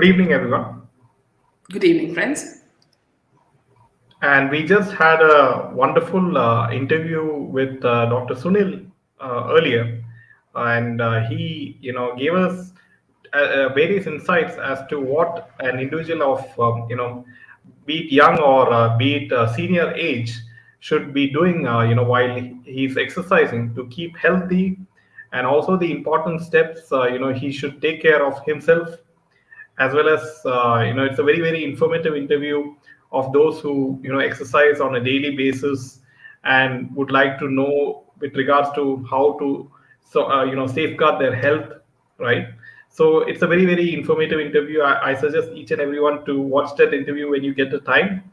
evening, everyone. Good evening, friends. And we just had a wonderful interview with Dr. Sunil earlier, and he, gave us various insights as to what an individual of, be it young or be it senior age, should be doing, while he's exercising to keep healthy, and also the important steps, he should take care of himself as well as it's a very informative interview of those who exercise on a daily basis and would like to know with regards to how to safeguard their health, right? So it's a very informative interview. I suggest each and everyone to watch that interview when you get the time.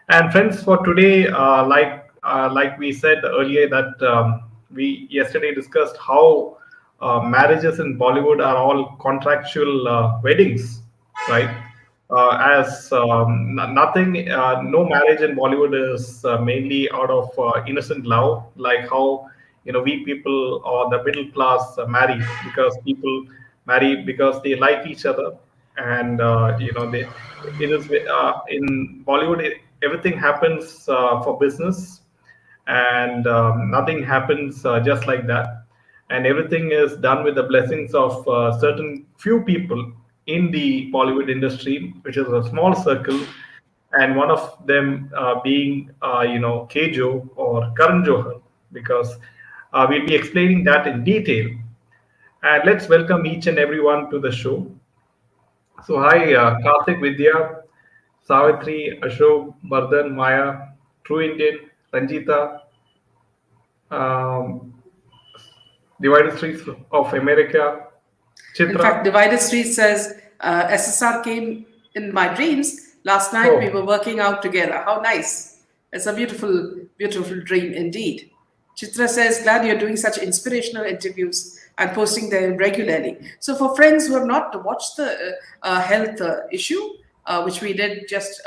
And friends, for today, like we said earlier, that we yesterday discussed how marriages in Bollywood are all contractual weddings, right? As nothing, no marriage in Bollywood is mainly out of innocent love, like how we people or the middle class marry because people marry because they like each other, and they it is in Bollywood. Everything happens for business, and nothing happens just like that. And everything is done with the blessings of certain few people in the Bollywood industry, which is a small circle, and one of them being Kejo or Karan Johar, because we'll be explaining that in detail. And let's welcome each and everyone to the show. So hi, Karthik, Vidya, Savitri, Ashok, Bardhan, Maya, True Indian, Ranjita, um, Divided Streets of America, In fact, Chitra. Divided Street says SSR came in my dreams. Last night we were Oh, working out together. How nice. It's a beautiful dream indeed. Chitra says, glad you're doing such inspirational interviews and posting them regularly. So, for friends who have not watched the health issue, which we did just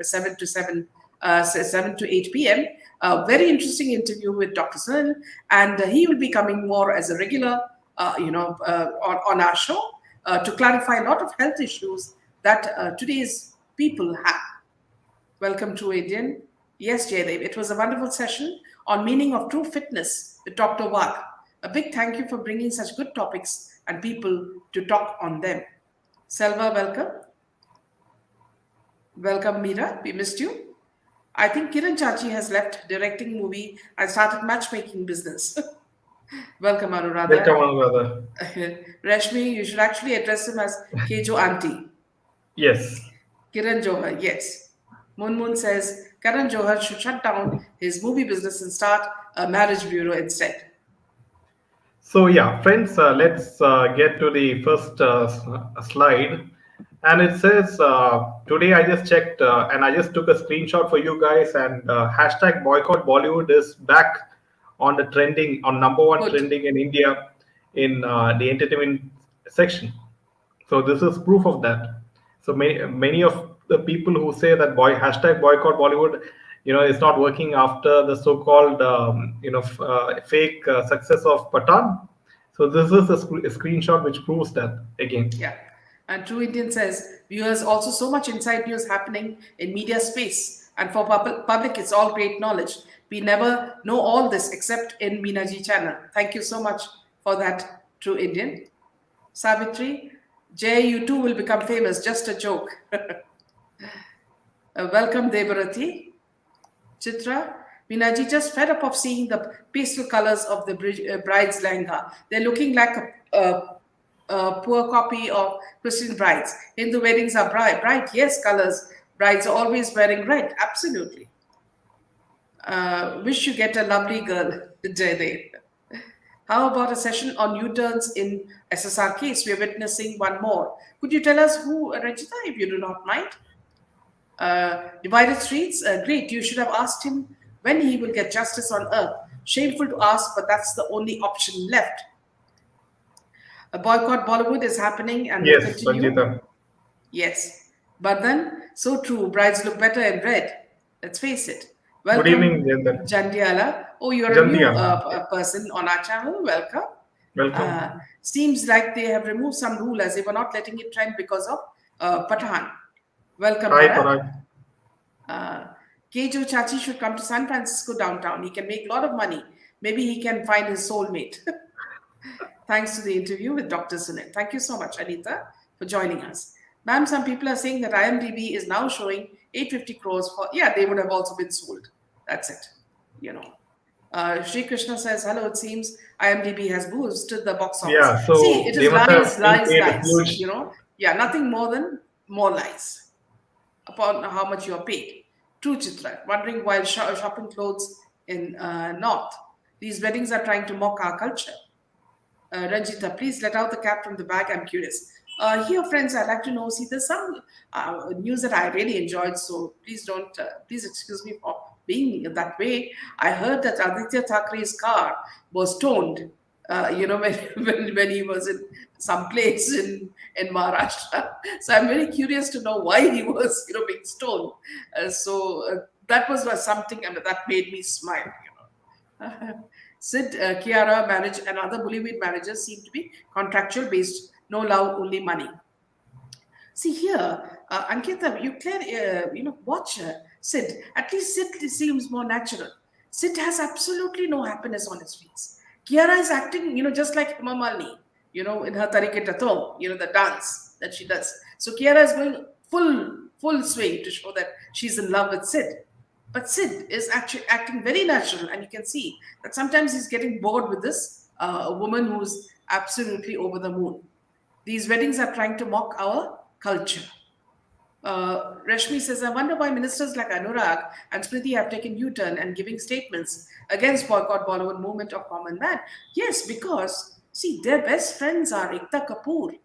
7 to 7, 7 to 8 p.m., a very interesting interview with Dr. Sunil, and he will be coming more as a regular, on our show to clarify a lot of health issues that today's people have. Welcome to Indian. Yes, Jaydev, it was a wonderful session on meaning of true fitness with Dr. Wag. A big thank you for bringing such good topics and people to talk on them. Selva, welcome. Welcome, Meera. We missed you. I think Kiran Chachi has left directing movie and started matchmaking business. Welcome, Anuradha. welcome, on, brother. Rashmi, you should actually address him as Kejo Auntie. Yes. Kiran Johar, yes. Moon says Karan Johar should shut down his movie business and start a marriage bureau instead. So yeah, friends, let's get to the first slide. And it says, today I just checked and I just took a screenshot for you guys, and hashtag boycott Bollywood is back on the trending, on number one Good. trending in India in the entertainment section. So this is proof of that. So many of the people who say that hashtag boycott Bollywood, is not working after the so-called fake success of Patan. So this is a screenshot which proves that again. Yeah. And True Indian says viewers also so much inside news happening in media space. And for public, it's all great knowledge. We never know all this except in Meenaji channel. Thank you so much for that, True Indian. Savitri, Jay, you too will become famous. Just a joke. Welcome, Debarati. Chitra, Minaji just fed up of seeing the pastel colors of the bride's lehenga. They're looking like a poor copy of Christian brides. Hindu weddings are bright, yes, colors. Brides are always wearing red, absolutely. Wish you get a lovely girl, Jaydev. How about a session on U-turns in SSR case? We're witnessing one more. Could you tell us who, Rajita, if you do not mind? Divided Streets, great. You should have asked him when he will get justice on earth. Shameful to ask, but that's the only option left. A boycott Bollywood is happening and will Yes, continue. Ranjita. Yes, but then so true. Brides look better in red. Let's face it. Good Welcome, evening, Jayendra. Jandiala. Oh, you're a new Jandia. person on our channel. Welcome. Welcome. Seems like they have removed some rule as they were not letting it trend because of Pathan. Welcome, Hi, Bharat. Parag. Uh, Kejo Chachi should come to San Francisco downtown. He can make a lot of money. Maybe he can find his soulmate. Thanks to the interview with Dr. Sunil. Thank you so much, Anita, for joining us. Ma'am, some people are saying that IMDb is now showing 850 crores for, yeah, they would have also been sold. That's it. You know. Shri Krishna says, hello, it seems IMDb has boosted the box office. Yeah, See, so it they is must have lies, been lies, paid a lies. huge. Yeah, nothing more than more lies upon how much you are paid. True, Chitra. Wondering while shopping clothes in North. These weddings are trying to mock our culture. Ranjita, please let out the cat from the bag. I'm curious. Here, friends, I'd like to know. See, there's some news that I really enjoyed, so please don't, please excuse me for being that way. I heard that Aditya Thackeray's car was toned. When, when he was in some place in Maharashtra. So I'm very curious to know why he was, being stoned. That was something that made me smile. Sid, Kiara marriage and other Bollywood marriages seem to be contractual based, no love, only money. See here, Ankita, you clear, watch Sid. At least Sid seems more natural. Sid has absolutely no happiness on his face. Kiara is acting, just like Hema Malini, in her Tariqe Tatom, the dance that she does. So Kiara is going full swing to show that she's in love with Sid. But Sid is actually acting very natural, and you can see that sometimes he's getting bored with this woman who's absolutely over the moon. These weddings are trying to mock our culture. Rashmi says, I wonder why ministers like Anurag and Smriti have taken U-turn and giving statements against boycott Bollywood movement of common man. Yes, because see, their best friends are Ekta Kapoor,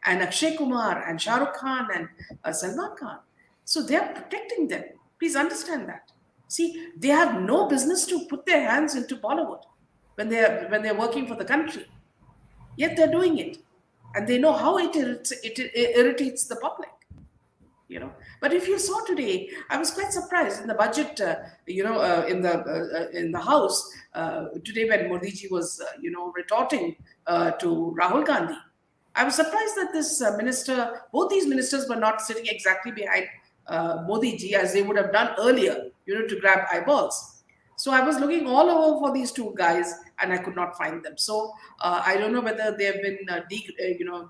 and Akshay Kumar and Shah Rukh Khan and Salman Khan. So they are protecting them. Please understand that. See, they have no business to put their hands into Bollywood when they're working for the country. Yet they're doing it, and they know how it irritates the public. But if you saw today, I was quite surprised in the budget, in the house today when Modi ji was retorting to Rahul Gandhi. I was surprised that this both these ministers were not sitting exactly behind Modi ji as they would have done earlier, to grab eyeballs. So I was looking all over for these two guys, and I could not find them. So I don't know whether they have been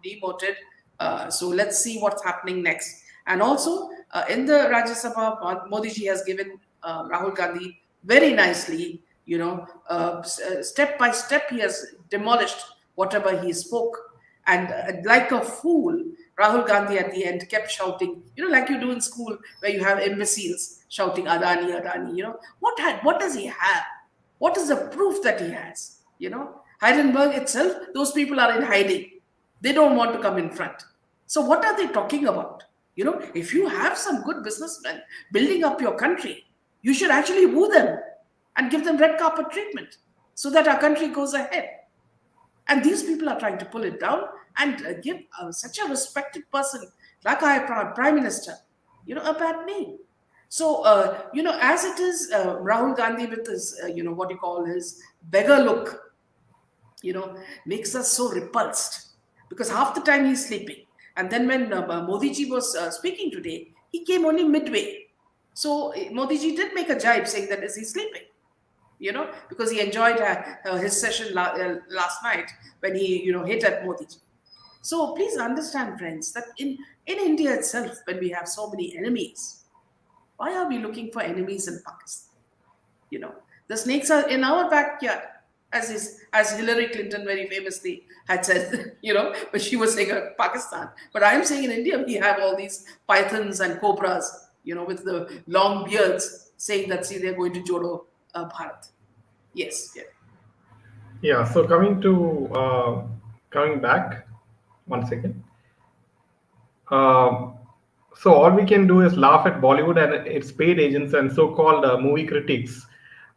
demoted. So let's see what's happening next. And also in the Rajya Sabha, Modi ji has given Rahul Gandhi very nicely, step by step, he has demolished whatever he spoke. And like a fool, Rahul Gandhi at the end kept shouting, like you do in school where you have imbeciles shouting Adani, Adani, what does he have? What is the proof that he has? Heidelberg itself, those people are in hiding. They don't want to come in front. So what are they talking about? If you have some good businessmen building up your country, you should actually woo them and give them red carpet treatment so that our country goes ahead. And these people are trying to pull it down and give such a respected person like our Prime Minister, a bad name. So, as it is, Rahul Gandhi with his, what you call his beggar look, makes us so repulsed because half the time he's sleeping. And then when Modi ji was speaking today, he came only midway. So Modi ji did make a jibe saying that is he sleeping? Because he enjoyed his session last night when he, hit at Modi ji. So please understand, friends, that in India itself, when we have so many enemies, why are we looking for enemies in Pakistan? The snakes are in our backyard, as Hillary Clinton very famously had said, but she was saying Pakistan. But I am saying in India, we have all these pythons and cobras, with the long beards saying that, see, they're going to Jodo Bharat. Yes. Yeah. Yeah. So coming back, one second. Um, so all we can do is laugh at Bollywood and its paid agents and so-called movie critics.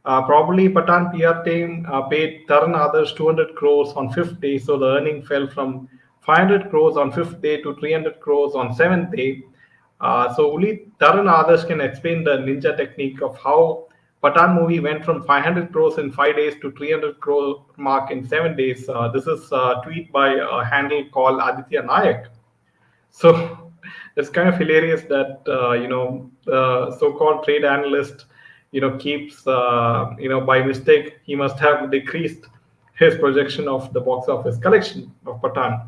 Probably Patan PR team paid Taran Others 200 crores on fifth day, so the earning fell from 500 crores on fifth day to 300 crores on seventh day. So only Taran Others can explain the ninja technique of how Patan movie went from 500 crores in 5 days to 300 crore mark in 7 days. This is a tweet by a handle called Aditya Nayak. So It's kind of hilarious that the so-called trade analyst keeps by mistake he must have decreased his projection of the box office collection of Patan.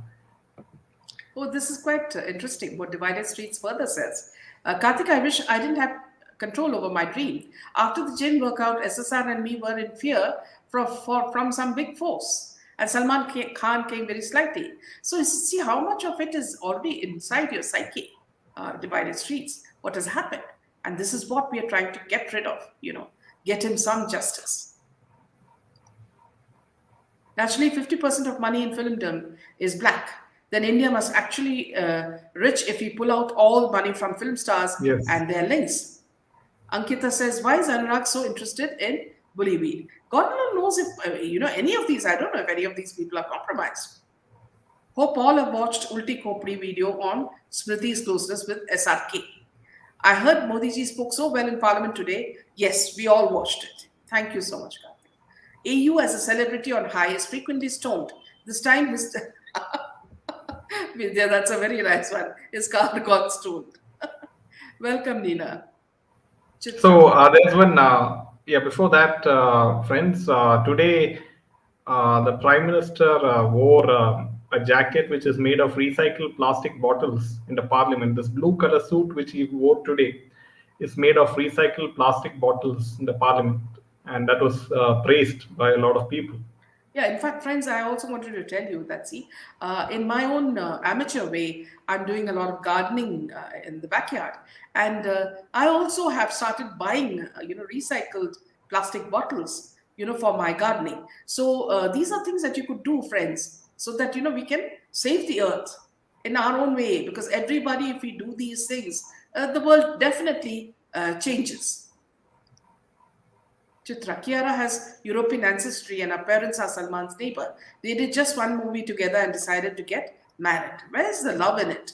Oh, this is quite interesting what Divided Streets further says. Karthik, I wish I didn't have control over my dream. After the gym workout, SSR and me were in fear from some big force. And Khan came very slightly. So you see how much of it is already inside your psyche, Divided Streets, what has happened. And this is what we are trying to get rid of, get him some justice. Naturally, 50% of money in filmdom is black. Then India must actually rich if we pull out all money from film stars Yes. and their links. Ankita says, "Why is Anurag so interested in Bollywood? God alone knows if any of these. I don't know if any of these people are compromised." Hope all have watched Ulti Khopri video on Smriti's closeness with SRK. I heard Modi ji spoke so well in Parliament today. Yes, we all watched it. Thank you so much, Karthik. AU as a celebrity on high is frequently stoned. This time, Mr. Vidya, that's a very nice one. His car got stoned. Welcome, Nina. Chitra. So there's one. Yeah, before that, friends, today the Prime Minister wore a jacket which is made of recycled plastic bottles in the Parliament. This blue color suit which he wore today is made of recycled plastic bottles in the Parliament, and that was praised by a lot of people. Yeah, in fact, friends, I also wanted to tell you that, see, in my own amateur way, I'm doing a lot of gardening in the backyard. And I also have started buying, recycled plastic bottles, for my gardening. So these are things that you could do, friends, so that, we can save the earth in our own way. Because everybody, if we do these things, the world definitely changes. Chitra. Kiara has European ancestry and her parents are Salman's neighbor. They did just one movie together and decided to get married. Where's the love in it?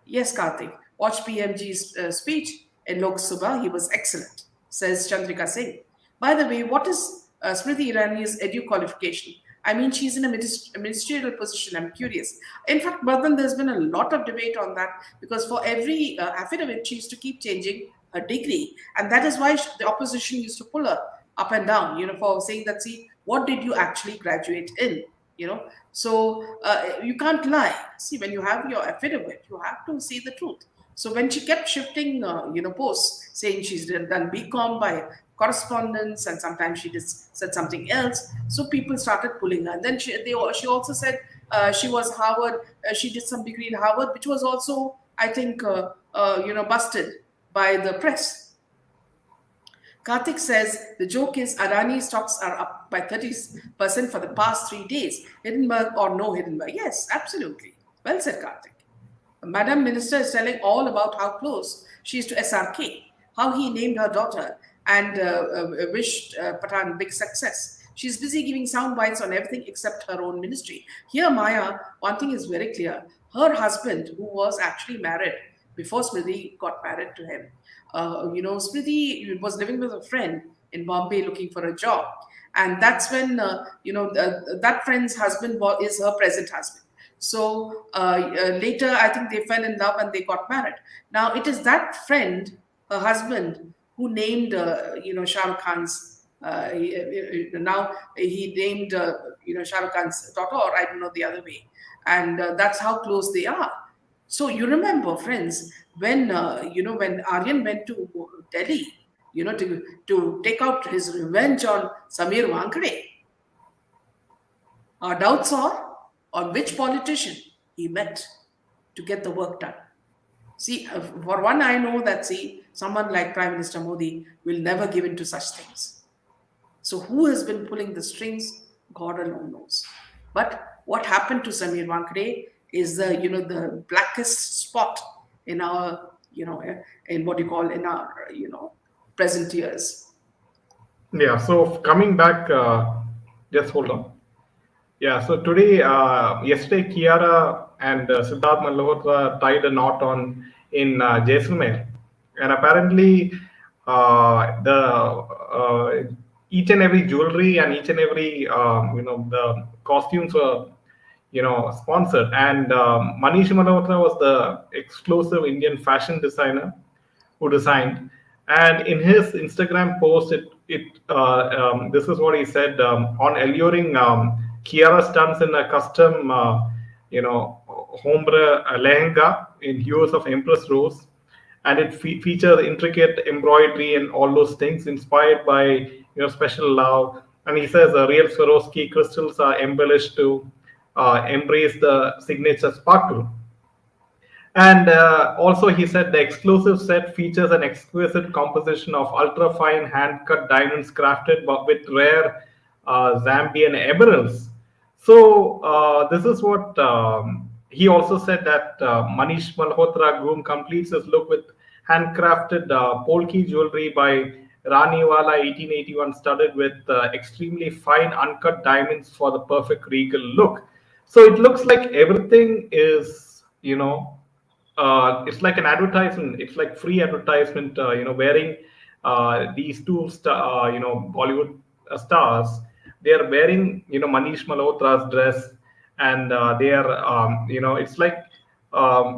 Yes, Karthik. Watch PMG's speech in Lok Sabha. He was excellent, says Chandrika Singh. By the way, what is Smriti Irani's edu qualification? I mean, she's in a ministerial position. I'm curious. In fact, Bardhan, there's been a lot of debate on that because for every affidavit, she used to keep changing her degree. And that is why the opposition used to pull her up and down, for saying that, see, what did you actually graduate in? So you can't lie. See, when you have your affidavit, you have to see the truth. So when she kept shifting, posts, saying she's done BCom by correspondence, and sometimes she just said something else, so people started pulling her. And then she also said she was Harvard. She did some degree in Harvard, which was also, I think, busted by the press. Karthik says the joke is Adani stocks are up by 30% for the past 3 days. Hindenburg or no Hindenburg? Yes, absolutely. Well said, Karthik. Madam Minister is telling all about how close she is to SRK, how he named her daughter and wished Patan big success. She's busy giving sound bites on everything except her own ministry. Here, Maya, one thing is very clear. Her husband, who was actually married before Smriti got married to him, Smriti was living with a friend in Bombay looking for a job. And that's when, that friend's husband is her present husband. So later, I think they fell in love and they got married. Now, it is that friend, her husband, who named, Shah Rukh Khan's, now he named, Shah Rukh Khan's daughter, or I don't know the other way. And that's how close they are. So you remember, friends, when when Aryan went to Delhi, to take out his revenge on Samir Wankade, our doubts are on which politician he met to get the work done. See, for one, I know that someone like Prime Minister Modi will never give in to such things. So who has been pulling the strings? God alone knows. But what happened to Samir Wankade is the blackest spot in our in what you call in our present years. Yeah. So coming back, just hold on. Yeah. So today, yesterday, Kiara and Siddharth Malhotra tied a knot on in Jaisalmer, and apparently, the each and every jewelry and each and every the costumes were sponsored. And Manish Malhotra was the exclusive Indian fashion designer who designed. And in his Instagram post, this is what he said on alluring Kiara stunts in a custom, hombre lehenga in hues of Empress Rose, and it features intricate embroidery and all those things inspired by special love. And he says real Swarovski crystals are embellished to embrace the signature sparkle. And also, he said the exclusive set features an exquisite composition of ultra fine hand cut diamonds crafted with rare Zambian emeralds. So, this is what he also said, that Manish Malhotra groom completes his look with handcrafted polki jewelry by Raniwala 1881, studded with extremely fine uncut diamonds for the perfect regal look. So, it looks like everything is, it's like an advertisement. It's like free advertisement. Wearing these Bollywood stars, they are wearing Manish Malhotra's dress, and they are it's like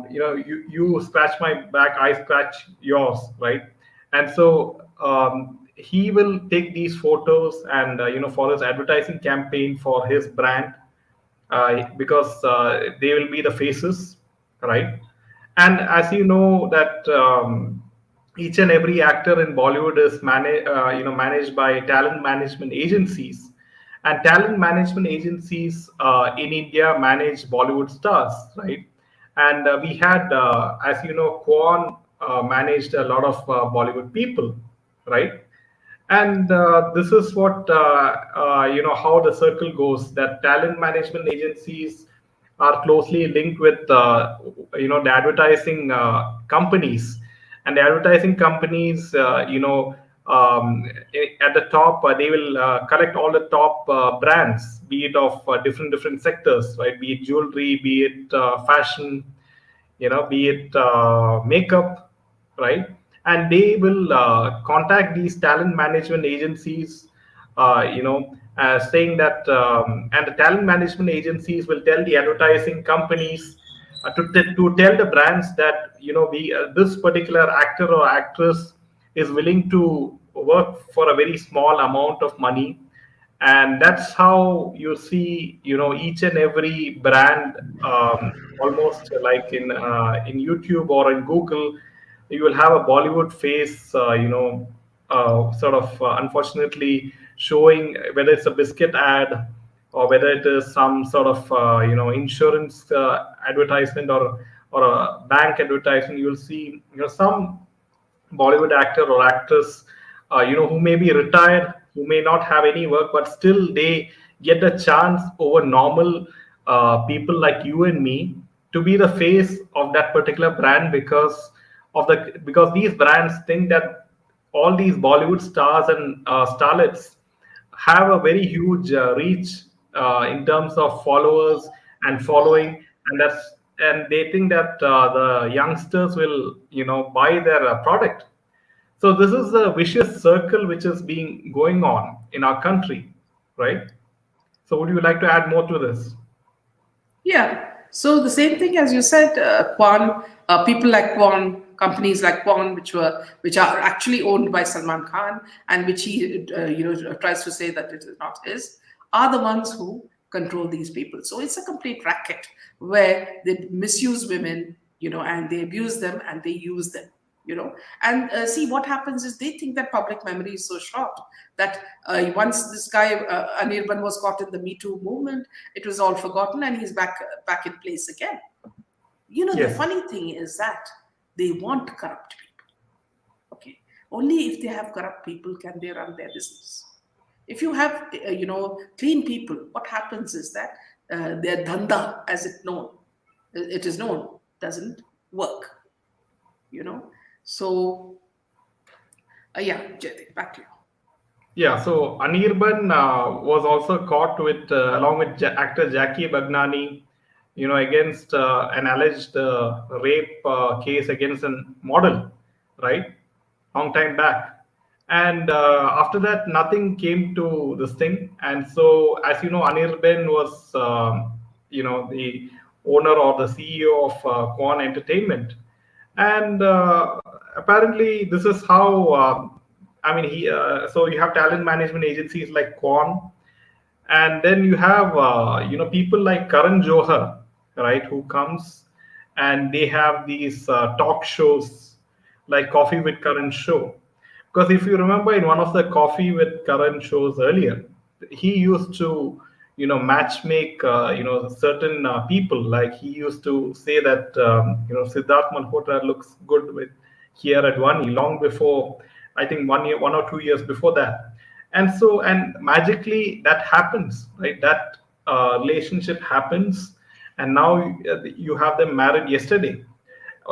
you scratch my back, I scratch yours, right? And so he will take these photos and for his advertising campaign for his brand, because they will be the faces, right? And as you know that each and every actor in Bollywood is managed by talent management agencies, and talent management agencies in India manage Bollywood stars, right? And we had, as you know, Kwan managed a lot of Bollywood people, right? And this is what how the circle goes, that talent management agencies are closely linked with the advertising companies. And the advertising companies, at the top, they will collect all the top brands, be it of different sectors, right? Be it jewelry, be it fashion, be it makeup, right? And they will contact these talent management agencies, saying that, and the talent management agencies will tell the advertising companies to tell the brands that we this particular actor or actress is willing to work for a very small amount of money. And that's how you see each and every brand, almost like in YouTube or in Google, you will have a Bollywood face, sort of unfortunately showing, whether it's a biscuit ad or whether it is some sort of insurance advertisement, or a bank advertisement. You'll see some Bollywood actor or actress, who may be retired, who may not have any work, but still they get a chance over normal people like you and me to be the face of that particular brand, because these brands think that all these Bollywood stars and starlets have a very huge reach in terms of followers and following, and they think that the youngsters will buy their product. So this is a vicious circle which is being going on in our country, right? So would you like to add more to this? Yeah. So the same thing as you said, Kwan, people like Kwan, companies like Kwan, which are actually owned by Salman Khan, and which he tries to say that it is not his, are the ones who control these people. So it's a complete racket where they misuse women, and they abuse them and they use them. And see what happens is they think that public memory is so short that once this guy Anirban was caught in the Me Too movement, it was all forgotten and he's back in place again. The Yes. funny thing is that they want corrupt people. Okay, only if they have corrupt people can they run their business. If you have clean people, what happens is that their dhanda, as it is known, doesn't work. So yeah, Jaideep, back to you. Yeah, so Anirban was also caught with, along with actor Jackie Bagnani, against an alleged rape case against a model, right? Long time back. And after that, nothing came to this thing. And so, as you know, Anirban was, the owner or the CEO of Quan Entertainment. And apparently, this is how. I mean, he. So you have talent management agencies like Quan, and then you have people like Karan Johar, right, who comes and they have these talk shows like Coffee with Karan show. Because if you remember in one of the Coffee with Karan shows earlier, he used to match make certain people. Like he used to say that Siddharth Malhotra looks good with here at Vani long before, I think 1 year, 1 or 2 years before that. And so, and magically that happens, right? That relationship happens, and now you have them married yesterday.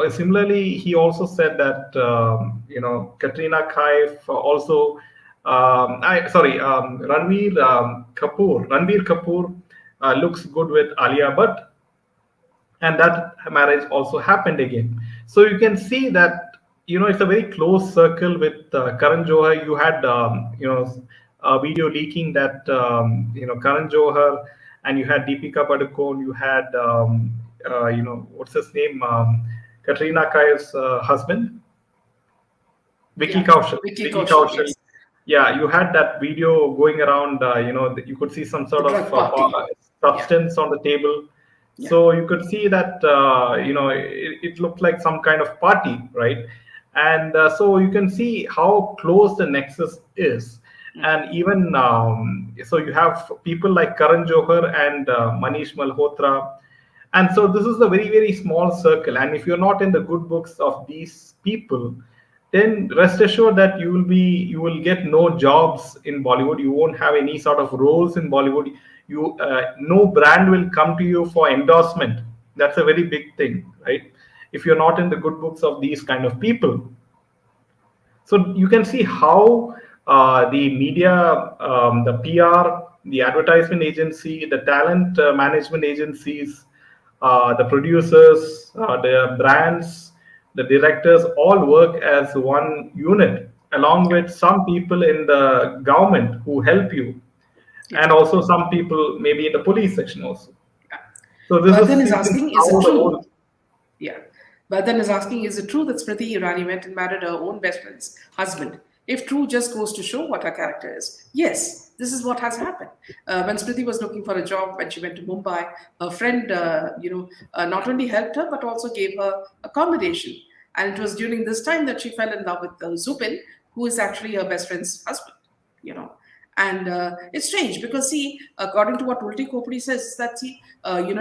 Similarly, he also said that Katrina Kaif also, Ranveer Kapoor looks good with Alia Bhatt, and that marriage also happened again. So you can see that it's a very close circle with Karan Johar. You had a video leaking that Karan Johar, and you had Deepika Padukone, you had what's his name, Katrina Kaif's husband, Vicky Yeah, Kaushal. Vicky Vicky Kaushal, Kaushal. yes. Yeah, you had that video going around. You could see some The sort of drug party. Yeah, substance on the table. yeah, So you could see that it looked like some kind of party, right? And so you can see how close the nexus is. And even so, you have people like Karan Johar and Manish Malhotra, and so this is a very very small circle. And if you're not in the good books of these people, then rest assured that you will get no jobs in Bollywood. You won't have any sort of roles in Bollywood. You No brand will come to you for endorsement. That's a very big thing, right? If you're not in the good books of these kind of people. So you can see how the media, the PR, the advertisement agency, the talent management agencies, the producers, the brands, the directors all work as one unit, along yeah, with some people in the government who help you, yeah, and also some people maybe in the police section also. yeah. So this Vardhan is is you can asking, see is how it the true? whole. Yeah. Vardhan is asking, is it true that Smriti Irani went and married her own best friend's husband? If true, just goes to show what her character is. Yes, this is what has happened. When Smriti was looking for a job, when she went to Mumbai, her friend, not only helped her but also gave her accommodation. And it was during this time that she fell in love with Zubin, who is actually her best friend's husband. You know, and it's strange because see, according to what Ulti Kopri says, that see,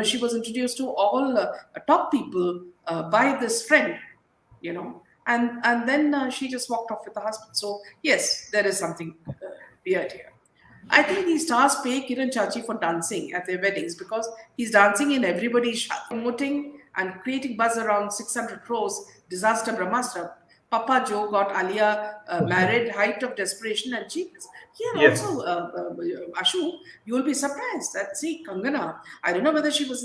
she was introduced to all top people by this friend, and then she just walked off with the husband. So yes, there is something weird here. I think these stars pay Kiran Chachi for dancing at their weddings because he's dancing in everybody's shadi. Promoting and creating buzz around 600 crores, disaster Brahmastra. Papa Joe got Alia married, height of desperation and cheapness. Here also, Yes, Ashu, you will be surprised that, see, Kangana, I don't know whether she was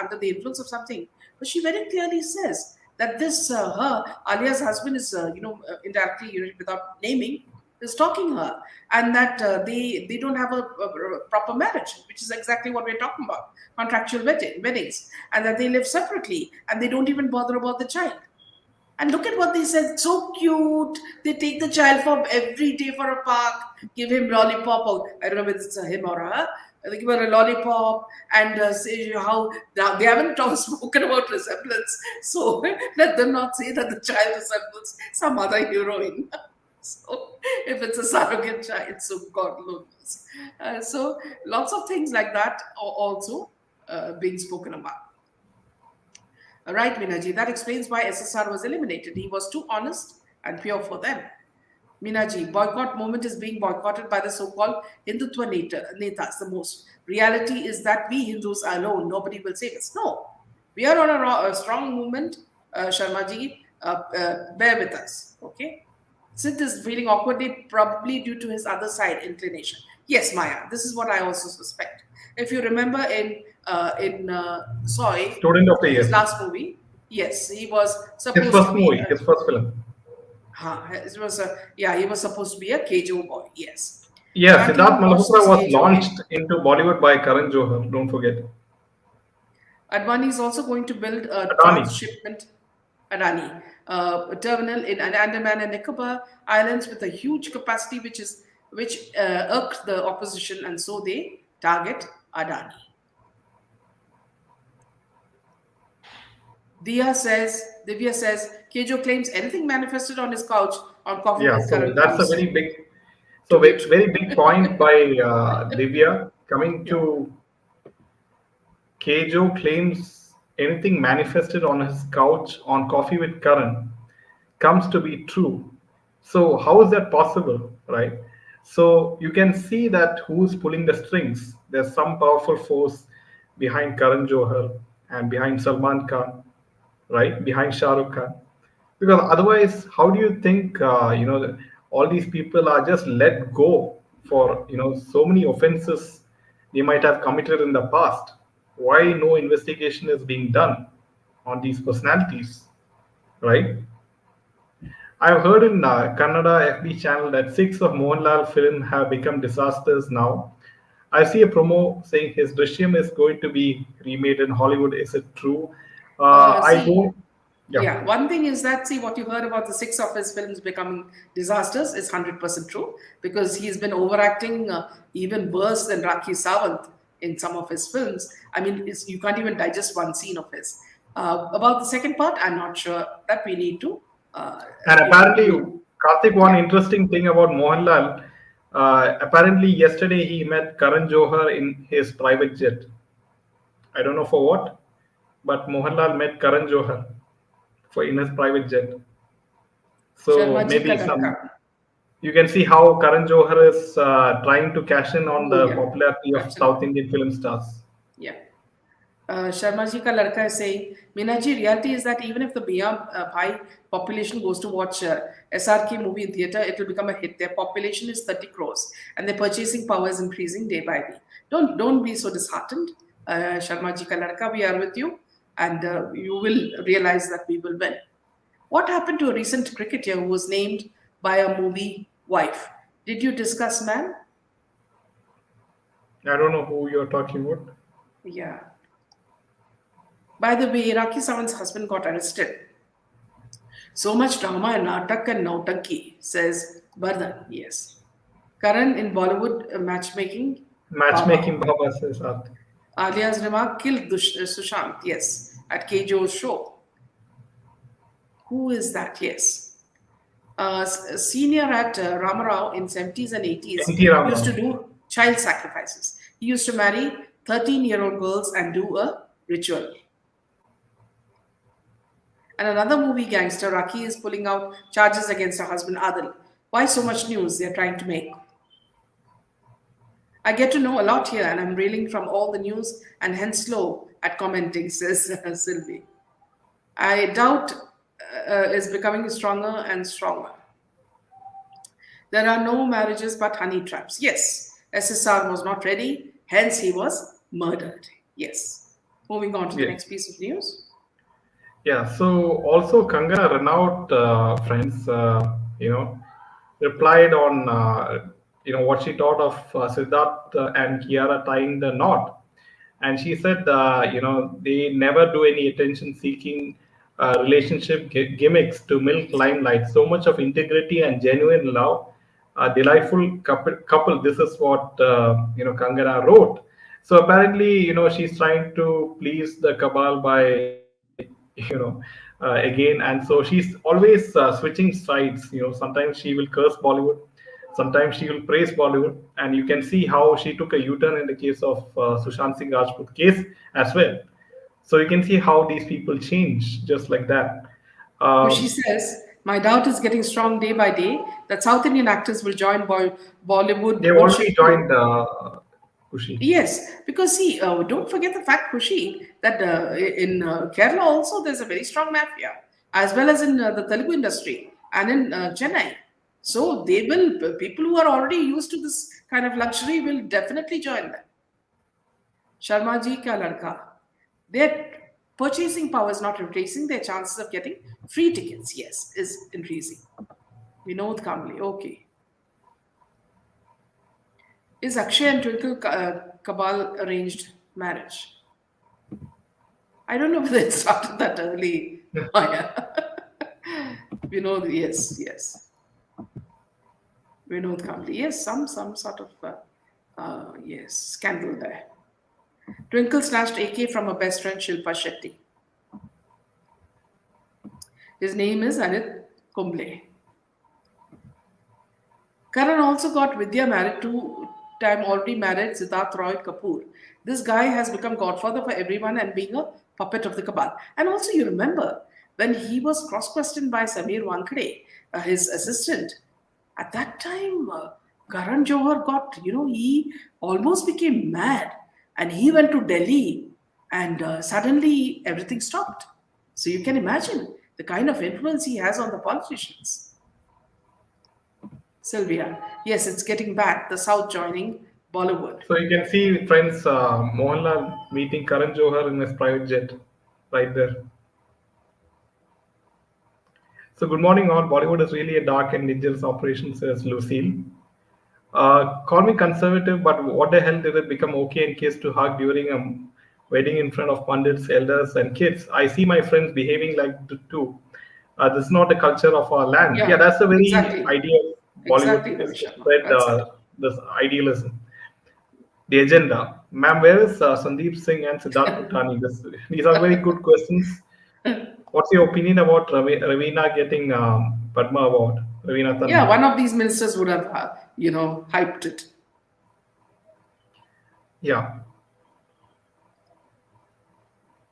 under the influence of something, but she very clearly says that this, Alia's husband is, indirectly, without naming, is stalking her, and that they don't have a proper marriage, which is exactly what we're talking about, contractual weddings, and that they live separately and they don't even bother about the child. And look at what they said, so cute. They take the child for every day for a park, give him lollipop, or I don't know whether it's a him or her. They give her a lollipop and say how now they haven't spoken about resemblance, so let them not say that the child resembles some other heroine. So if it's a surrogate child, so God knows. So lots of things like that are also being spoken about. Right, Minaji, that explains why SSR was eliminated. He was too honest and pure for them. Minaji, boycott movement is being boycotted by the so-called Hindutva netas the most. Reality is that we Hindus are alone. Nobody will save us. No, we are on a strong movement. Sharmaji, bear with us, okay? Sid is feeling awkwardly, probably due to his other side inclination. Yes, Maya, this is what I also suspect. If you remember in Soy, student of the his year, last movie, yes, he was his supposed first to be movie, his first film. it was a, yeah, he was supposed to be a KJO boy, yes. Yeah, Can't Siddharth even watch Malhotra this was KJO. launched into Bollywood by Karan Johar. Don't forget. Advani is also going to build a Adani. transshipment Adani a terminal in Andaman and Nicobar Islands with a huge capacity, which irked the opposition, and so they target Adani. Divya says, Kejo claims anything manifested on his couch on coffee Yeah, with so Karan that's a comes very big, to be true. very big point by Divya. Coming Yeah. to Kejo claims anything manifested on his couch on coffee with Karan comes to be true. So how is that possible, right? So you can see that who's pulling the strings. There's some powerful force behind Karan Johar and behind Salman Khan, right? Behind Shah Rukh Khan. Because otherwise, how do you think all these people are just let go for so many offenses they might have committed in the past? Why no investigation is being done on these personalities, right? I've heard in Kannada FB channel that six of Mohanlal film have become disasters now. I see a promo saying his Drishyam is going to be remade in Hollywood. Is it true? I See, don't. Yeah, yeah, one thing is that, see, what you heard about the six of his films becoming disasters is 100% true, because he's been overacting even worse than Rakhi Sawant in some of his films. I mean, you can't even digest one scene of his. About the second part, I'm not sure that we need to, and apparently, do. Karthik, one Yeah. interesting thing about Mohanlal. Apparently, yesterday he met Karan Johar in his private jet. I don't know for what, but Mohanlal met Karan Johar for in his private jet. So Sharma ji ka maybe ladka. some you can see how Karan Johar is trying to cash in on Oh, the yeah. popularity of South Absolutely. Indian film stars. Yeah. Sharma ji ka ladka is saying, Meena ji, reality is that even if the Mia Bhai population goes to watch SRK movie in theatre, it will become a hit. Their population is 30 crores and their purchasing power is increasing day by day. Don't be so disheartened. Sharma ji ka ladka, we are with you, and you will realize that we will win. What happened to a recent cricketer who was named by a movie wife? Did you discuss, man? I don't know who you're talking about. Yeah. By the way, Rakhi Sawant's husband got arrested. So much drama and natak and nautanki, says Bardhan. Yes. Karan in Bollywood matchmaking, Baba. Matchmaking Baba says Art. Alia's remark killed Sushant. Yes. At Kjo's show. Who is that? Yes. Senior actor Ramarao in 70s and 80s NT used to Ramarao. do child sacrifices. He used to marry 13-year-old girls and do a ritual. And another movie gangster, Raki, is pulling out charges against her husband Adil. Why so much news they're trying to make? I get to know a lot here, and I'm reeling from all the news and hence slow at commenting, says Sylvie. I doubt is becoming stronger and stronger. There are no marriages but honey traps. Yes, SSR was not ready, hence he was murdered. Yes. Moving on to the Yeah. next piece of news. Yeah, so also Kangana Ranaut, friends, replied on, what she thought of Siddharth and Kiara tying the knot. And she said, they never do any attention-seeking relationship gimmicks to milk limelight. So much of integrity and genuine love, a delightful couple. This is what, Kangana wrote. So apparently, she's trying to please the cabal by again, and so she's always switching sides. Sometimes she will curse Bollywood, sometimes she will praise Bollywood, and you can see how she took a U-turn in the case of Sushant Singh Rajput case as well. So you can see how these people change just like that. Kushi um, says, my doubt is getting strong day by day that South Indian actors will join Bollywood they've bullshit already too. joined Kushi. Yes, because see, don't forget the fact, Kushi, that in Kerala also there's a very strong mafia, as well as in the Telugu industry and in Chennai. So they will, people who are already used to this kind of luxury will definitely join them. Sharma ji ka ladka. Their purchasing power is not increasing, their chances of getting free tickets, yes, is increasing. Vinod Kamli, okay. Is Akshay and Twinkle Kabal arranged marriage? I don't know whether it started that early. Maya. Vinod, yes, yes. Vinod Kamli, yes, some sort of yes scandal there. Twinkle snatched AK from her best friend Shilpa Shetty. His name is Anit Kumble. Karan also got Vidya married to time already married Siddharth Roy Kapoor. This guy has become godfather for everyone and being a puppet of the cabal. And also, you remember when he was cross questioned by Samir Wankhede, his assistant. At that time, Karan Johar got, he almost became mad and he went to Delhi and suddenly everything stopped. So you can imagine the kind of influence he has on the politicians. Sylvia, yes, it's getting back. The South joining Bollywood. So you can see, friends, Mohanlal meeting Karan Johar in his private jet, right there. So good morning, all. Bollywood is really a dark and dangerous operation, says Lucille. Call me conservative, but what the hell did it become okay in case to hug during a wedding in front of pundits, elders, and kids? I see my friends behaving like the two. This is not the culture of our land. Yeah, Yeah, that's the very exactly. idea of Exactly, Bollywood is Ravi to Sharma. spread Well said. this idealism, the agenda. Ma'am, where is Sandeep Singh and Siddharth Puttani? These are very good questions. What's your opinion about Ravina getting Padma Award? Ravina Yeah, Tandon. one of these ministers would have, hyped it. Yeah.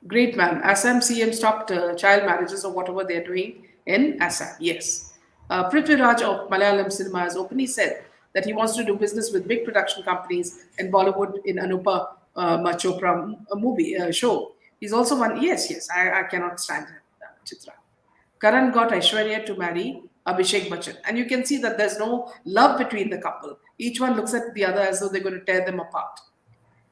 Great, ma'am. Assam CM stopped child marriages or whatever they're doing in Assam. Yes. Prithviraj of Malayalam cinema has openly said that he wants to do business with big production companies in Bollywood in Anupa Chopra movie show. He's also one. Yes, yes. I cannot stand him, Chitra. Karan got Aishwarya to marry Abhishek Bachchan. And you can see that there's no love between the couple. Each one looks at the other as though they're going to tear them apart.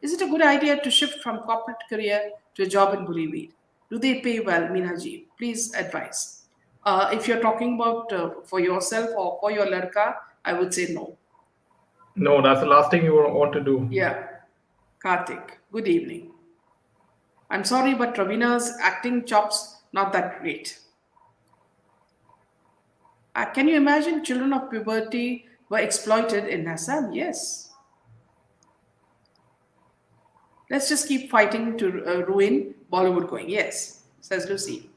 Is it a good idea to shift from corporate career to a job in Bollywood? Do they pay well, Minaji? Please advise. If you're talking about for yourself or for your ladka, I would say no. No, that's the last thing you want to do. Yeah. Karthik, good evening. I'm sorry, but Ravina's acting chops not that great. Can you imagine children of puberty were exploited in Assam? Yes. Let's just keep fighting to ruin Bollywood going. Yes, says Lucy.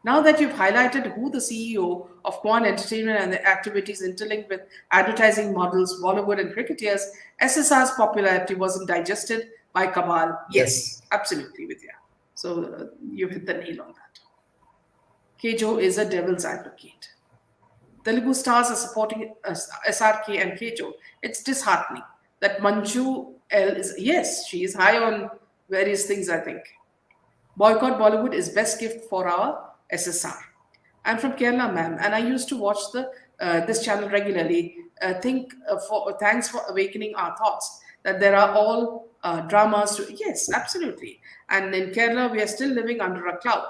Now that you've highlighted who the CEO of Kwan Entertainment and the activities interlinked with advertising models, Bollywood, and cricketers, SSR's popularity wasn't digested by Kamal. Yes. Yes, absolutely, Vidya. So you hit the nail on that. Kejo is a devil's advocate. Telugu stars are supporting SRK and Kejo. It's disheartening that Manju L is, yes, she is high on various things, I think. Boycott Bollywood is best gift for our SSR. I'm from Kerala, ma'am, and I used to watch this channel regularly. Thanks for awakening our thoughts that there are all dramas. Yes, absolutely. And in Kerala, we are still living under a cloud.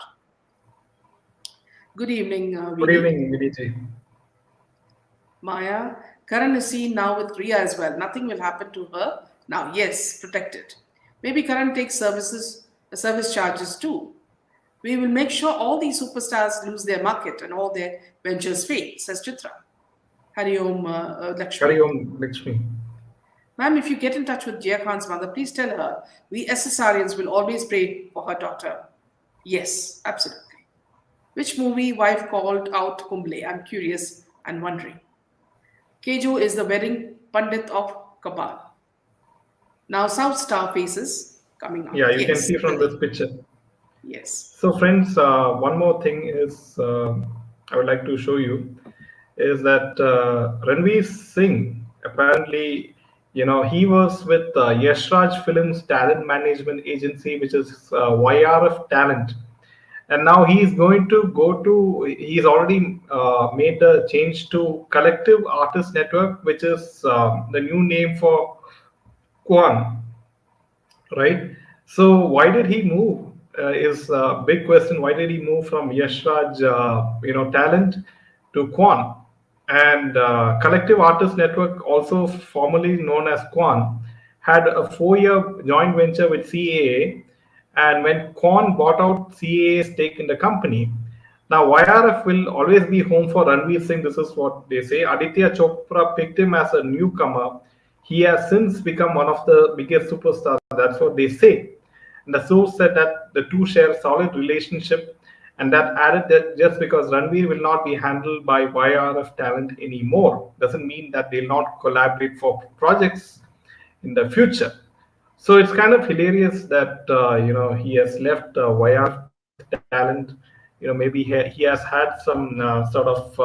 Good evening, Good Vinny. evening, Vidiji. Maya, Karan is seen now with Riya as well. Nothing will happen to her now. Yes, protected. Maybe Karan takes service charges too. We will make sure all these superstars lose their market and all their ventures fail, says Chitra. Hari Om Carry Lakshmi. on, Lakshmi. Ma'am, if you get in touch with Jia Khan's mother, please tell her we SSRians will always pray for her daughter. Yes, absolutely. Which movie wife called out Kumble? I'm curious and wondering. Kejo is the wedding pundit of Kabal. Now South Star faces coming up. Yeah, you can Yes, see from this picture. yes. So, friends, one more thing is I would like to show you is that Ranveer Singh apparently, he was with Yash Raj Films Talent Management Agency, which is YRF Talent, and now he's going to go to. He's already made the change to Collective Artist Network, which is the new name for Kwan, right? So why did he move? Is a big question. Why did he move from Yash Raj, talent to Kwan? And Collective Artists Network, also formerly known as Kwan, had a 4-year joint venture with CAA, And when Kwan bought out CAA stake in the company, now YRF will always be home for Ranveer Singh. This is what they say. Aditya Chopra picked him as a newcomer. He has since become one of the biggest superstars. That's what they say. And the source said that the two share solid relationship, and that added that just because Ranveer will not be handled by YRF talent anymore doesn't mean that they'll not collaborate for projects in the future. So it's kind of hilarious that he has left YRF talent. Maybe he has had some sort of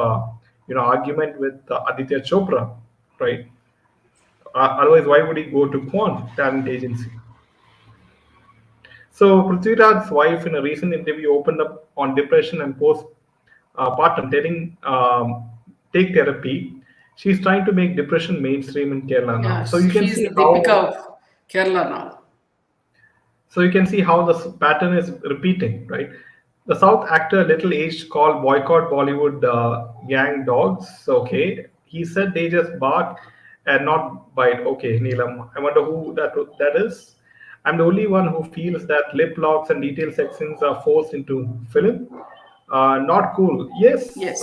argument with Aditya Chopra, right? Otherwise, why would he go to Quan Talent Agency? So Prithviraj's wife, in a recent interview, opened up on depression and postpartum, telling take therapy. She's trying to make depression mainstream in Kerala now. Yeah, So you can she's see the Deepika how of Kerala now. this pattern is repeating, right? The South actor, little aged, called boycott Bollywood gang dogs. Okay, he said they just bark and not bite. Okay, Neelam, I wonder who that is. I'm the only one who feels that lip locks and detailed sex scenes are forced into film. Not cool. Yes, Yes.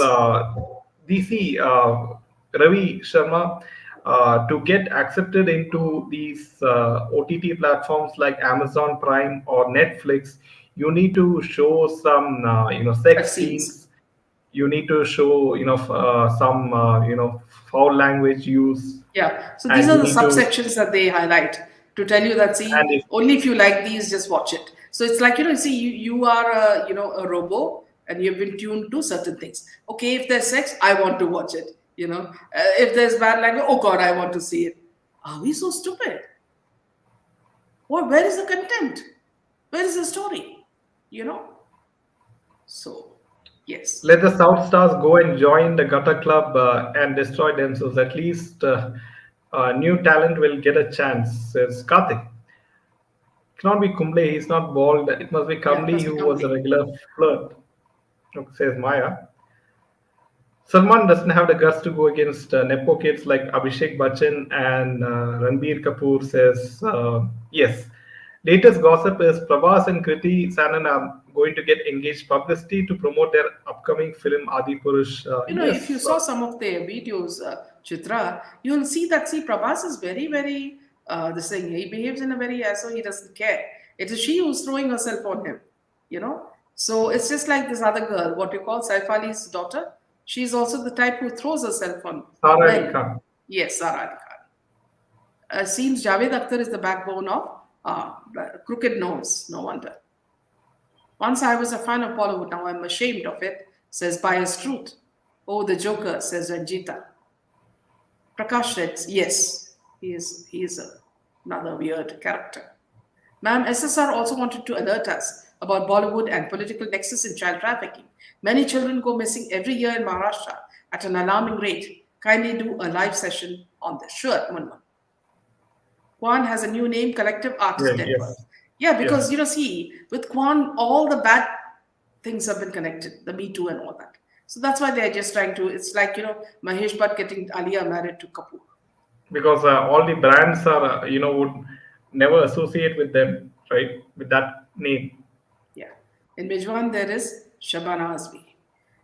DC Ravi Sharma, to get accepted into these OTT platforms like Amazon Prime or Netflix, you need to show some sex Vaccines. scenes. You need to show some foul language use, Yeah. So these and are you the need to subsections that they highlight to tell you that, and see, if only if you like these, just watch it. So it's like, see, you are a robo and you've been tuned to certain things. Okay, if there's sex, I want to watch it. If there's bad language, oh God, I want to see it. Are we so stupid? Where is the content? Where is the story? You know? So, yes. let the South Stars go and join the Gutter Club and destroy themselves. At least new talent will get a chance, says Karthik. Cannot be Kumble, he's not bald. It must be Yeah, it Kamli must who be was a complete. regular flirt, says Maya. Salman doesn't have the guts to go against Nepo kids like Abhishek Bachchan and Ranbir Kapoor, says yes. Latest gossip is Prabhas and Kriti Sanan are going to get engaged publicity to promote their upcoming film Adi Purush. If you Yes, saw some of their videos, Chitra, you'll see that, see, Prabhas is very, very, this thing, he behaves in a very, as though he doesn't care. It is she who's throwing herself on him, you know. So it's just like this other girl, what you call Saif Ali's daughter. She's also the type who throws herself on Sara Ali men. Khan. Yes, Sara Ali Khan. Seems Javed Akhtar is the backbone of crooked nose, no wonder. Once I was a fan of Bollywood, now I'm ashamed of it, says Bias Truth. Oh, the Joker, says Ranjita. Prakash Reds, yes, another weird character. Ma'am, SSR also wanted to alert us about Bollywood and political nexus in child trafficking. Many children go missing every year in Maharashtra at an alarming rate. Kindly do a live session on this. Sure, Munna. Kwan has a new name, Collective Artist Yeah, Network. yes, Yeah, because yes. see, with Kwan, all the bad things have been connected, the Me Too and all that. So that's why they're just trying to. It's like Mahesh Bhatt getting Alia married to Kapoor. Because all the brands are, would never associate with them, right? With that name. Yeah. In Mejwan, there is Shabana Azmi.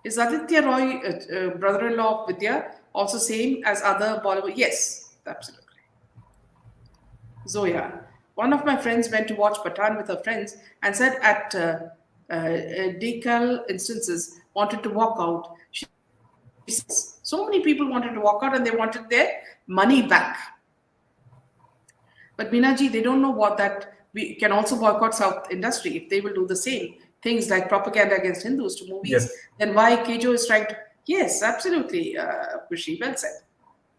Is Aditya Roy, brother-in-law of Vidya, also same as other Bollywood? Yes, absolutely. Zoya. One of my friends went to watch Pathan with her friends and said at decal instances wanted to walk out. She says, so many people wanted to walk out and they wanted their money back. But Minaji, they don't know what that we can also boycott South industry if they will do the same things like propaganda against Hindus to movies. Yes. Then why Kejo is trying to? Yes, absolutely, Kushi, well said.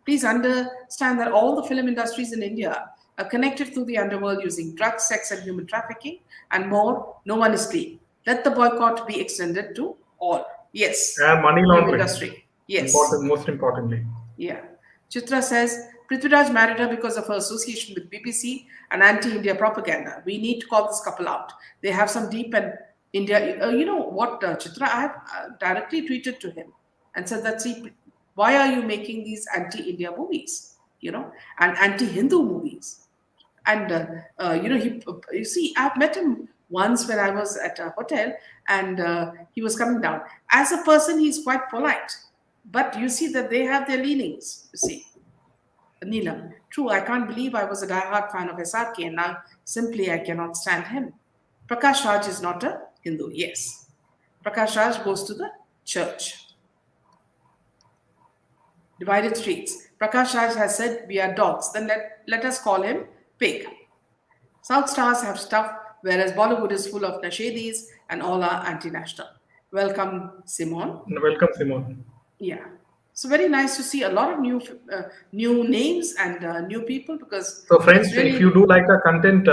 Please understand that all the film industries in India are connected through the underworld using drugs, sex, and human trafficking, and more. No one is clean. Let the boycott be extended to all. Yes, And money film laundering, industry. Yes. important, most importantly. Yeah. Chitra says Prithviraj married her because of her association with BBC and anti-India propaganda. We need to call this couple out. They have some deep and India. You know what, Chitra? I have directly tweeted to him and said that, see, why are you making these anti-India movies? And anti-Hindu movies? And he, you see, I've met him once when I was at a hotel and he was coming down. As a person, he's quite polite, but you see that they have their leanings. You see, Neelam. True, I can't believe I was a diehard fan of SRK and now simply I cannot stand him. Prakash Raj is not a Hindu. Yes. Prakash Raj goes to the church. Divided streets. Prakash Raj has said we are dogs. Then let us call him pig. South stars have stuff, whereas Bollywood is full of nashedis and all are anti-national. Welcome, Simon. Welcome, Simon. Yeah. So very nice to see a lot of new names and new people because So, it's friends, if you really do like our content,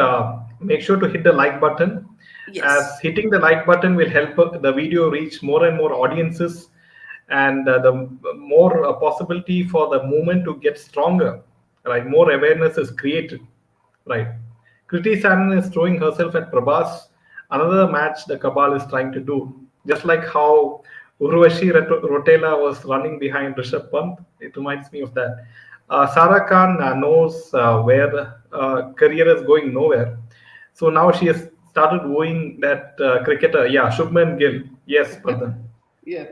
make sure to hit the like button, as yes. hitting the like button will help the video reach more and more audiences, and the more possibility for the movement to get stronger. Right, more awareness is created. Right, Kriti Sanon is throwing herself at Prabhas. Another match the Cabal is trying to do, just like how Urvashi Rotela was running behind Rishabh Pant. It reminds me of that. Sarah Khan knows where the career is going nowhere. So now she has started wooing that cricketer. Yeah, Shubman Gill. Yes, Pradhan. Yeah.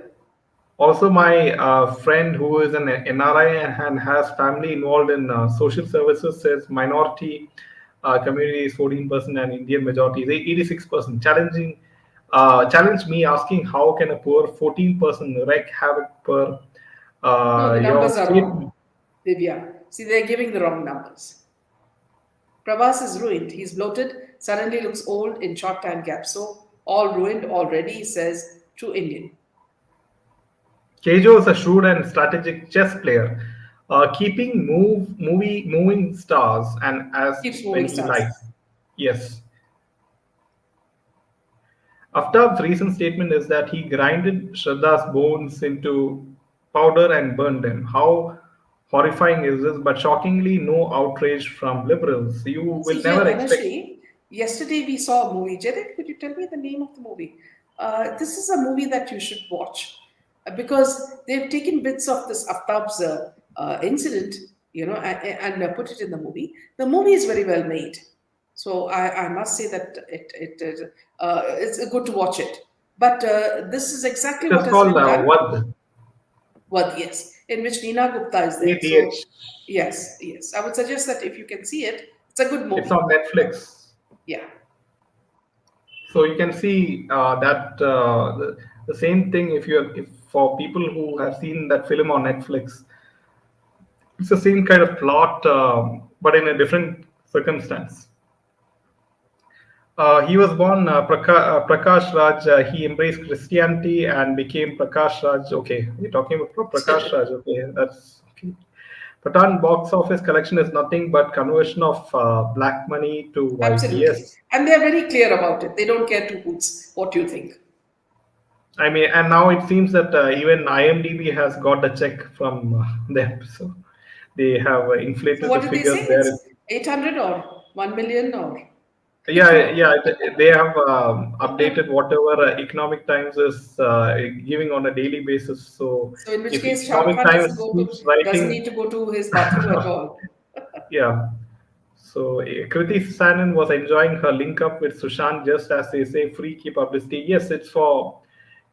Also, my friend who is an NRI and has family involved in social services says minority community is 14% and Indian majority is 86%. Challenge me asking how can a poor 14% wreak havoc per No, the your numbers are statement. wrong, Divya. See, they're giving the wrong numbers. Pravas is ruined. He's bloated, suddenly looks old in short time gap. So all ruined already, says true Indian. Kejo is a shrewd and strategic chess player, keeping moving stars and as Keeps when moving he stars. likes. Yes. Aftab's recent statement is that he grinded Shraddha's bones into powder and burned them. How horrifying is this? But shockingly, no outrage from liberals. You See will here, never expect. Dhanashri, yesterday we saw a movie. Jadid, could you tell me the name of the movie? This is a movie that you should watch because they've taken bits of this Aftab's incident, and put it in the movie. The movie is very well made. So I must say that it's good to watch it. But this is exactly It what is has called been done. Vad, Well, yes, in which Neena Gupta is there. ADH. So yes, I would suggest that if you can see it, it's a good It's movie. on Netflix. Yeah. So you can see that the same thing if for people who have seen that film on Netflix, it's the same kind of plot, but in a different circumstance. He was born Prakash Raj. He embraced Christianity and became Prakash Raj. Okay, we're talking about Prakash Raj. Okay, that's okay. Patan box office collection is nothing but conversion of black money to white. Absolutely. Yes, And they're very clear about it. They don't care two hoots. What do you think? I mean, and now it seems that even IMDb has got a check from them, so they have So inflated what the did they say? figures there. It's 800 or 1 million or Yeah, no. yeah, they have updated whatever Economic Times is giving on a daily basis. So So in which if case Shah Rukh Economic Khan Times keeps doesn't need writing, to go to his bathroom at all. yeah. So Kriti Sanon was enjoying her link up with Sushant just as they say free key publicity. Yes, it's for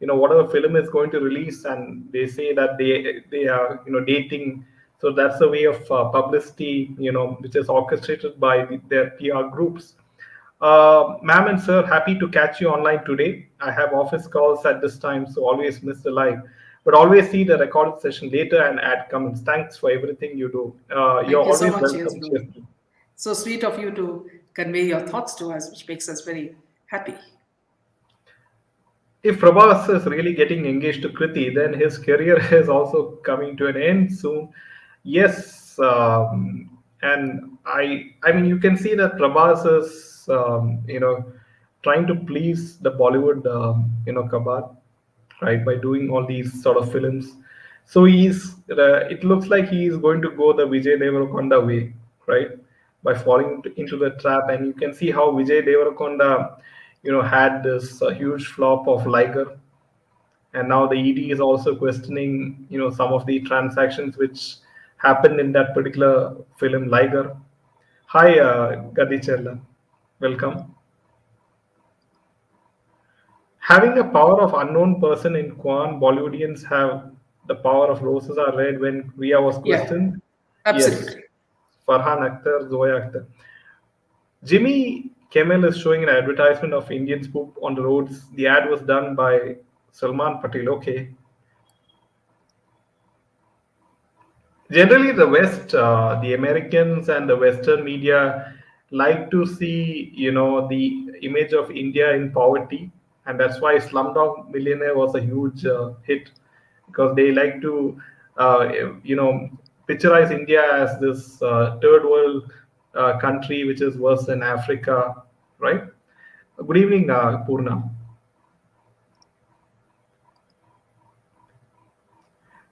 whatever film is going to release, and they say that they are dating. So that's a way of publicity, which is orchestrated by their PR groups. Ma'am and sir, happy to catch you online today. I have office calls at this time, so always miss the live. But always see the recorded session later and add comments. Thanks for everything you do. You're Thank you so always much, yes, welcome, bro. Chesty. So sweet of you to convey your thoughts to us, which makes us very happy. If Prabhas is really getting engaged to Kriti, then his career is also coming to an end soon. Yes, and I mean, you can see that Prabhas is, trying to please the Bollywood, cabal, right, by doing all these sort of films. So it looks like he is going to go the Vijay Deverakonda way, right, by falling into the trap. And you can see how Vijay Deverakonda, had this huge flop of Liger, and now the ED is also questioning, some of the transactions which happened in that particular film, Liger. Hi, Gadi Chella. Welcome. Having a power of unknown person in Kwan, Bollywoodians have the power of roses are red when Ria was Yeah, questioned. Yes, absolutely. Farhan Akhtar, Zoya Akhtar. Jimmy Kimmel is showing an advertisement of Indian poop on the roads. The ad was done by Salman Patel. Okay, generally the west the Americans and the western media like to see the image of India in poverty, and that's why Slumdog Millionaire was a huge hit, because they like to uh, you know picturize India as this third world country which is worse than Africa, right? Good evening, Purna.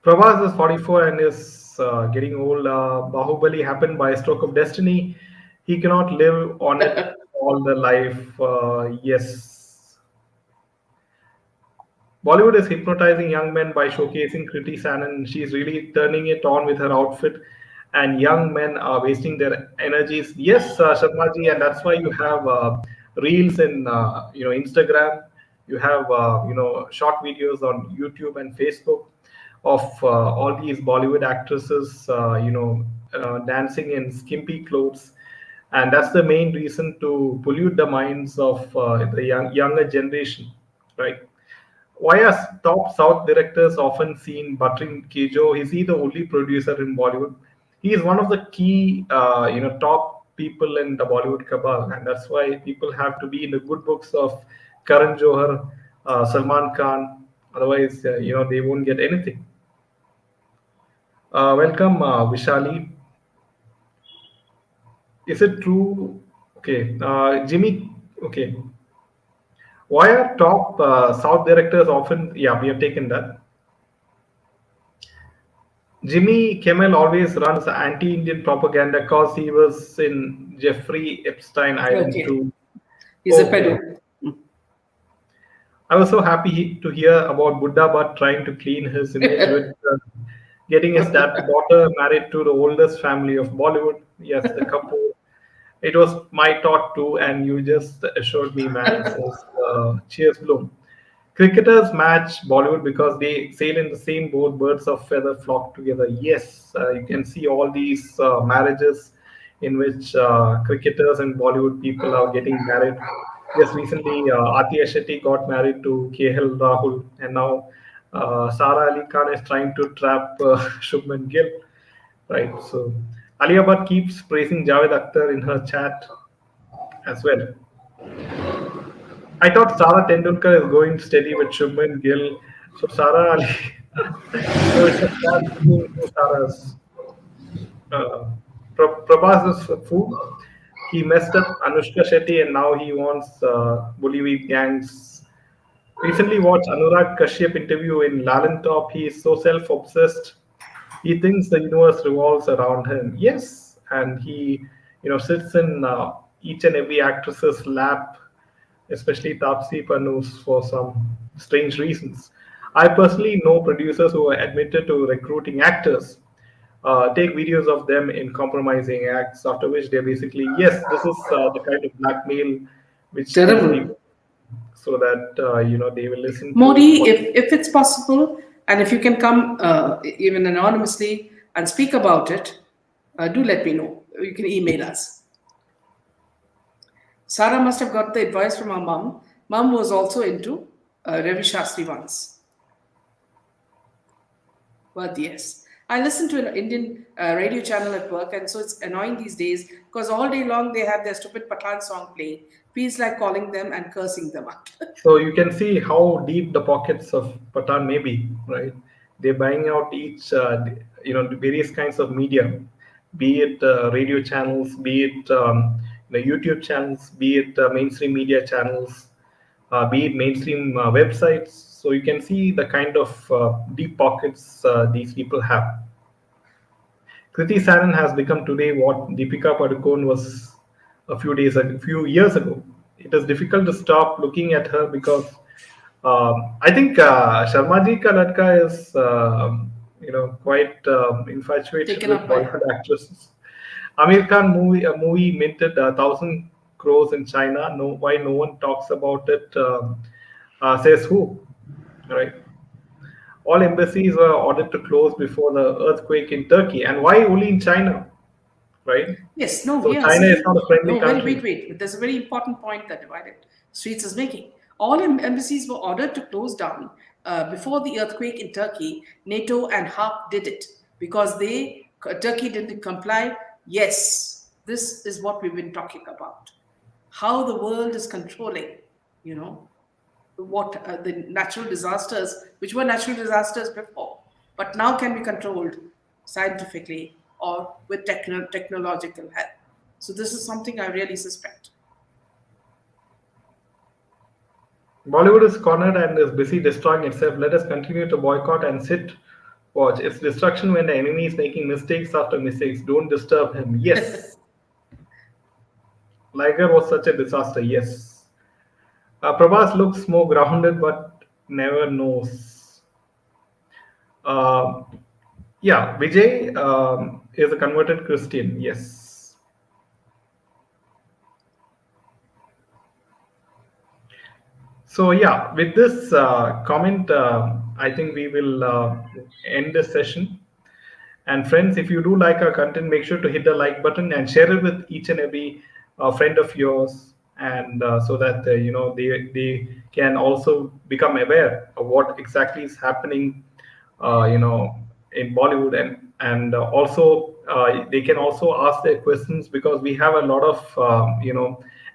Prabhas is 44 and is getting old. Bahubali happened by a stroke of destiny. He cannot live on it all the life. Yes. Bollywood is hypnotizing young men by showcasing Kriti Sanon. She's really turning it on with her outfit, and young men are wasting their energies. Yes, Sharmaji, and that's why you have reels in Instagram. You have short videos on YouTube and Facebook of all these Bollywood actresses, dancing in skimpy clothes, and that's the main reason to pollute the minds of the younger generation, right? Why are top South directors often seen buttering Kejo? Is he the only producer in Bollywood? He is one of the key, top people in the Bollywood cabal, and that's why people have to be in the good books of Karan Johar, Salman Khan. Otherwise, they won't get anything. Welcome, Vishali. Is it true? Okay, Jimmy. Okay, why are top South directors often? Yeah, we have taken that. Jimmy Kimmel always runs anti-Indian propaganda because he was in Jeffrey Epstein Island Okay. too. He's a Okay. pedo. I was so happy to hear about Buddha Bhatt trying to clean his image with getting his daughter married to the oldest family of Bollywood. Yes, the couple. It was my thought too, and you just assured me, man. Says Cheers Bloom. Cricketers match Bollywood because they sail in the same boat. Birds of feather flock together. Yes, you can see all these marriages in which cricketers and Bollywood people are getting married. Just recently, Atiya Shetty got married to KL Rahul, and now Sara Ali Khan is trying to trap Shubman Gill. Right. So Alia Bhatt keeps praising Javed Akhtar in her chat as well. I thought Sara Tendulkar is going steady with Shubman Gill. So Sara Ali. So it's a clash between two Saras. Uh, Prabhas is a fool. He messed up Anushka Shetty and now he wants Bollywood gangs. Recently watched Anurag Kashyap interview in Lalan Top. He is so self-obsessed. He thinks the universe revolves around him. Yes, and he, sits in each and every actress's lap, especially Tapsi Pannu's, for some strange reasons. I personally know producers who are admitted to recruiting actors, take videos of them in compromising acts, after which they're basically, yes, this is the kind of blackmail which these Terrible. people, so that they will listen to Modi, what. if it's possible, and if you can come even anonymously and speak about it, do let me know. You can email us. Sarah must have got the advice from her mom. Mom was also into Ravi Shastri once. But yes, I listen to an Indian radio channel at work, and so it's annoying these days because all day long they have their stupid Pathan song playing. Feels like calling them and cursing them out. So you can see how deep the pockets of Patan may be, right? They're buying out each, various kinds of media, be it radio channels, be it YouTube channels, be it mainstream media channels, be it mainstream websites. So you can see the kind of deep pockets these people have. Kriti Sanon has become today what Deepika Padukone was a few years ago. It is difficult to stop looking at her because I think Sharmaji ka ladka is quite infatuated Taken with up by Bollywood her. actresses. Amir Khan movie minted 1,000 crores in China. No, why no one talks about it? Says who? Right? All embassies were ordered to close before the earthquake in Turkey. And why only in China? Right? Yes, no, So yeah, China is see, not a friendly no, very, wait, country. wait. There's a very important point that Divided Streets is making. All embassies were ordered to close down before the earthquake in Turkey. NATO and HARP did it because Turkey didn't comply. Yes, this is what we've been talking about. How the world is controlling, you know, what the natural disasters, which were natural disasters before, but now can be controlled scientifically or with technological help. So this is something I really suspect. Bollywood is cornered and is busy destroying itself. Let us continue to boycott and sit watch. It's destruction when the enemy is making mistakes after mistakes. Don't disturb him. Yes. Liger was such a disaster. Yes. Prabhas looks more grounded but never knows. Uh, yeah, Vijay is a converted Christian. Yes. So yeah, with this comment, I think we will end this session. And friends, if you do like our content, make sure to hit the like button and share it with each and every friend of yours, and so that they can also become aware of what exactly is happening, in Bollywood, and also they can also ask their questions because we have a lot of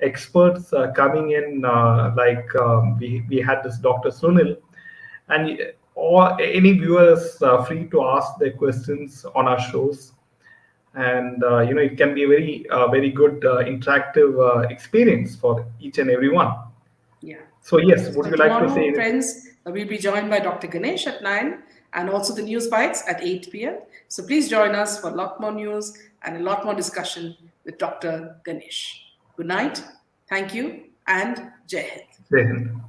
experts coming in, like we had this Dr. Sunil, and or any viewers free to ask their questions on our shows, and it can be a very good interactive experience for each and every one. Yeah. So yes, would So you like to say tomorrow, anything? friends, we'll be joined by Dr. Ganesh at 9 and also the news bites at 8 p.m. So please join us for a lot more news and a lot more discussion with Dr. Ganesh. Good night. Thank you and Jai Hind. Jai Hind.